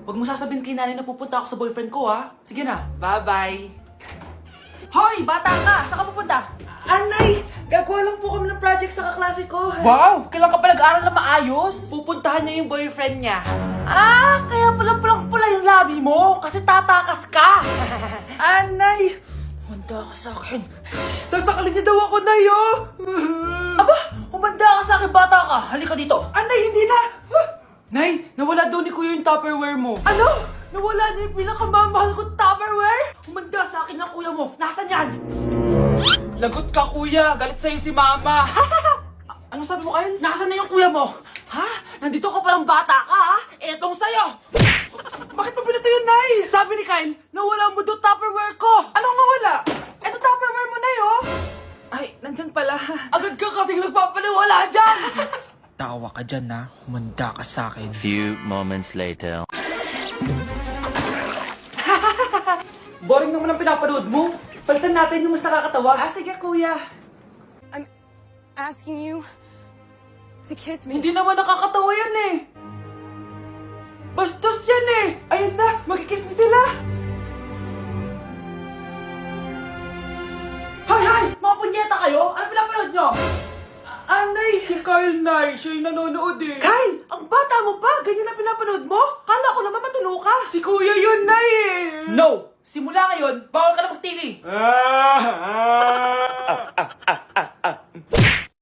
Huwag mo sasabihin kay nanay na pupunta ako sa boyfriend ko, ha? Sige na, bye-bye. Hoy, bata ka! Saan ka pupunta? Anay! Gagawa lang po kami ng project sa kaklase ko. Wow! Kailan ka pa nag-aaral na maayos? Pupuntahan niya yung boyfriend niya. Ah! Kaya pula yung labi mo kasi tatakas ka! Anay! Humanda ka sa akin. Sasakalin niya daw ako, Nay, oh! Aba! Humanda ka sa akin, bata ka! Halika dito! Anay, hindi na! Nay, nawala daw ni Kuya yung Tupperware mo. Ano? Nawala na yung pinakamamahal kong Tupperware? Humanda sa akin ng kuya mo. Nasaan yan? Lagot ka, kuya. Galit sa'yo si mama. Ano sabi mo, Kyle? Nasaan na yung kuya mo? Ha? Nandito ka palang bata ka, ha? Etong sa'yo. Bakit mo pinato yun, Nay? Sabi ni Kyle, nawala mo doon Tupperware ko. Anong nawala? Eto Tupperware mo, Nay, oh. Ay, nandyan pala. Agad ka kasing nagpapaliwala dyan. Tawa ka dyan na, humanda ka sa akin. Few moments later. Boring naman ang pinapanood mo. Palitan natin yung mas nakakatawa. Ah, sige, kuya. I'm asking you to kiss me. Hindi naman nakakatawa yan eh. Bastos yan eh. Ayun na, magkikiss na sila. Hay! Mga punyeta kayo? Ano pinapanood nyo? Anay! Si Kyle, Nay. Siya yung nanonood eh. Kyle! Ang bata mo pa! Ganyan na pinapanood